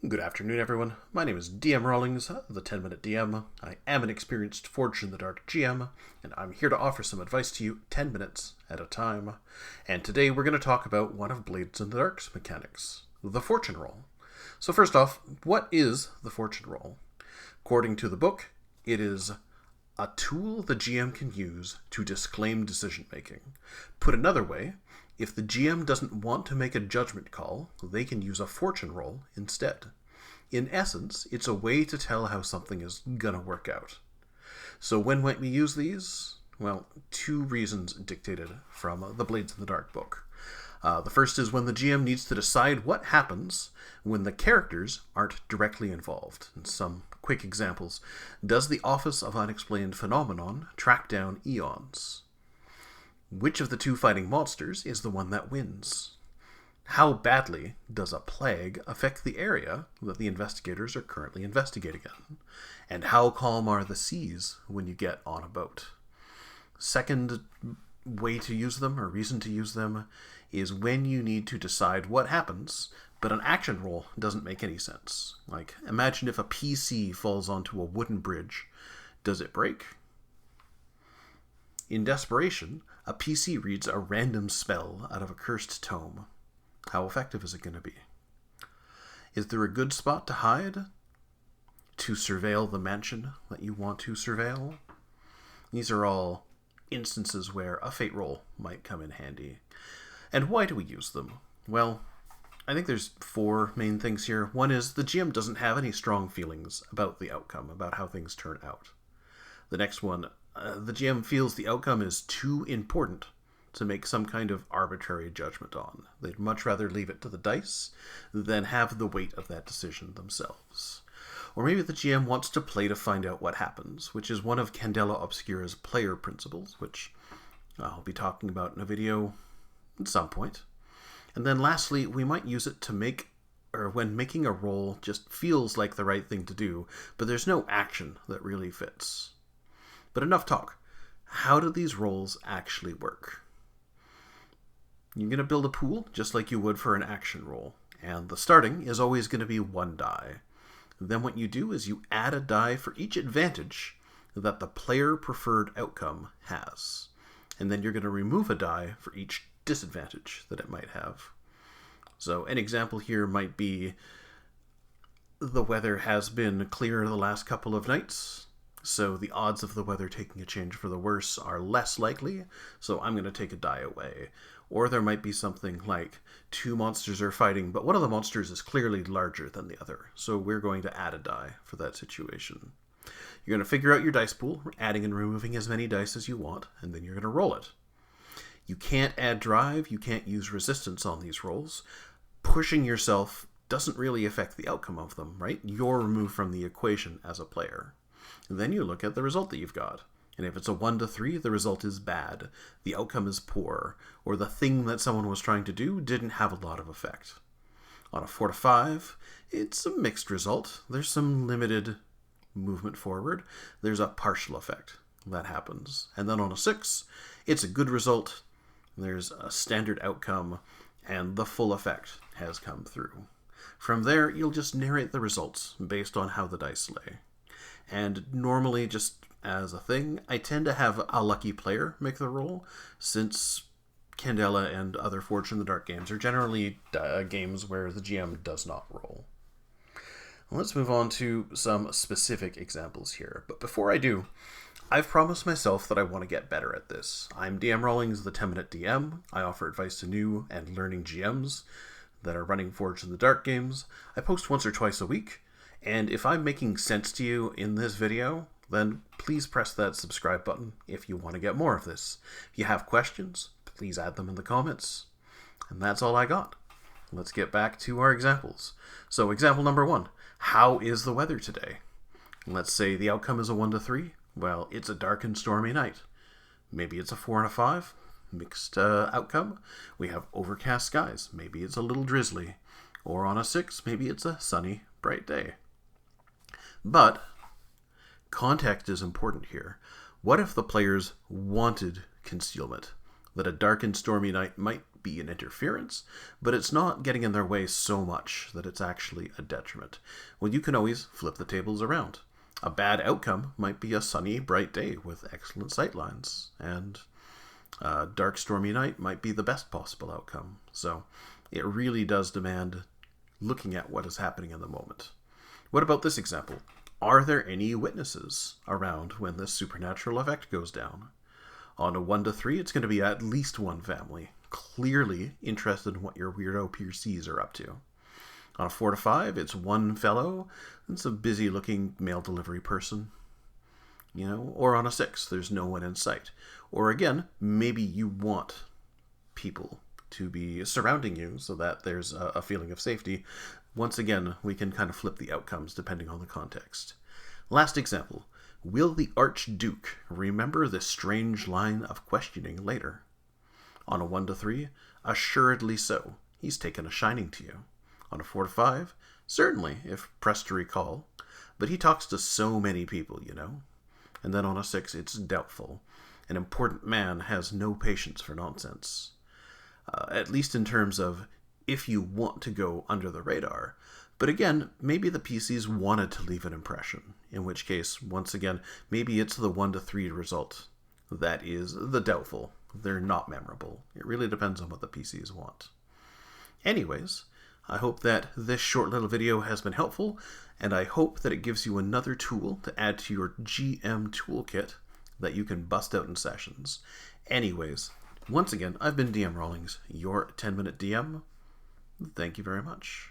Good afternoon, everyone. My name is DM Rawlings, the 10-Minute DM. I am an experienced Forge in the Dark GM, and I'm here to offer some advice to you 10 minutes at a time. And today we're going to talk about one of Blades in the Dark's mechanics, the Fortune Roll. So first off, what is the Fortune Roll? According to the book, it is a tool the GM can use to disclaim decision-making. Put another way, if the GM doesn't want to make a judgment call, they can use a fortune roll instead. In essence, it's a way to tell how something is gonna work out. So when might we use these? Well, two reasons dictated from the Blades in the Dark book. The first is when the GM needs to decide what happens when the characters aren't directly involved. And some quick examples. Does the Office of Unexplained Phenomenon track down eons? Which of the two fighting monsters is the one that wins? How badly does a plague affect the area that the investigators are currently investigating in? And how calm are the seas when you get on a boat? Second way to use them, or reason to use them, is when you need to decide what happens, but an action roll doesn't make any sense. Like, imagine if a PC falls onto a wooden bridge. Does it break? In desperation, a PC reads a random spell out of a cursed tome. How effective is it going to be? Is there a good spot to hide? To surveil the mansion that you want to surveil? These are all instances where a fate roll might come in handy. And why do we use them? Well, I think there's four main things here. One is the GM doesn't have any strong feelings about the outcome, about how things turn out. The next one, the GM feels the outcome is too important to make some kind of arbitrary judgment on. They'd much rather leave it to the dice than have the weight of that decision themselves. Or maybe the GM wants to play to find out what happens, which is one of Candela Obscura's player principles, which I'll be talking about in a video at some point. And then lastly, we might use it to make, or when making a roll just feels like the right thing to do, but there's no action that really fits. But enough talk. How do these rolls actually work? You're going to build a pool just like you would for an action roll, and the starting is always going to be one die. Then what you do is you add a die for each advantage that the player preferred outcome has, and then you're going to remove a die for each disadvantage that it might have. So an example here might be the weather has been clear the last couple of nights, so the odds of the weather taking a change for the worse are less likely, so I'm going to take a die away. Or there might be something like two monsters are fighting, but one of the monsters is clearly larger than the other, so we're going to add a die for that situation. You're going to figure out your dice pool, adding and removing as many dice as you want, and then you're going to roll it. You can't add drive, you can't use resistance on these rolls. Pushing yourself doesn't really affect the outcome of them, right? You're removed from the equation as a player. And then you look at the result that you've got. And if it's a 1 to 3, the result is bad. The outcome is poor. Or the thing that someone was trying to do didn't have a lot of effect. On a 4 to 5, it's a mixed result. There's some limited movement forward. There's a partial effect that happens. And then on a 6, it's a good result. There's a standard outcome, and the full effect has come through. From there, you'll just narrate the results based on how the dice lay. And normally, just as a thing, I tend to have a lucky player make the roll, since Candela and other Forge in the Dark games are generally games where the GM does not roll. Let's move on to some specific examples here. But before I do, I've promised myself that I want to get better at this. I'm DM Rawlings, the 10-Minute DM. I offer advice to new and learning GMs that are running Forge in the Dark games. I post once or twice a week, and if I'm making sense to you in this video, then please press that subscribe button if you want to get more of this. If you have questions, please add them in the comments. And that's all I got. Let's get back to our examples. So example number 1, how is the weather today? Let's say the outcome is a 1 to 3. Well, it's a dark and stormy night. Maybe it's a 4 and a 5. Mixed outcome. We have overcast skies. Maybe it's a little drizzly. Or on a 6, maybe it's a sunny, bright day. But context is important here. What if the players wanted concealment? That a dark and stormy night might wouldn't be an interference, but it's not getting in their way so much that it's actually a detriment. Well, you can always flip the tables around. A bad outcome might be a sunny, bright day with excellent sightlines, and a dark, stormy night might be the best possible outcome. So it really does demand looking at what is happening in the moment. What about this example? Are there any witnesses around when this supernatural effect goes down? On a 1 to 3, it's going to be at least one family, clearly interested in what your weirdo PCs are up to. On a 4 to 5, it's one fellow, it's a busy-looking mail delivery person. Or on a 6, there's no one in sight. Or again, maybe you want people to be surrounding you so that there's a feeling of safety. Once again, we can kind of flip the outcomes depending on the context. Last example. Will the Archduke remember this strange line of questioning later? On a 1 to 3, assuredly so. He's taken a shining to you. On a 4 to 5, certainly, if pressed to recall. But he talks to so many people, And then on a 6, it's doubtful. An important man has no patience for nonsense. At least in terms of if you want to go under the radar. But again, maybe the PCs wanted to leave an impression, in which case, once again, maybe it's the 1 to 3 result. That is the doubtful. They're not memorable. It really depends on what the PCs want. Anyways, I hope that this short little video has been helpful, and I hope that it gives you another tool to add to your GM toolkit that you can bust out in sessions. Anyways, once again, I've been DM Rawlings, your 10-minute DM. Thank you very much.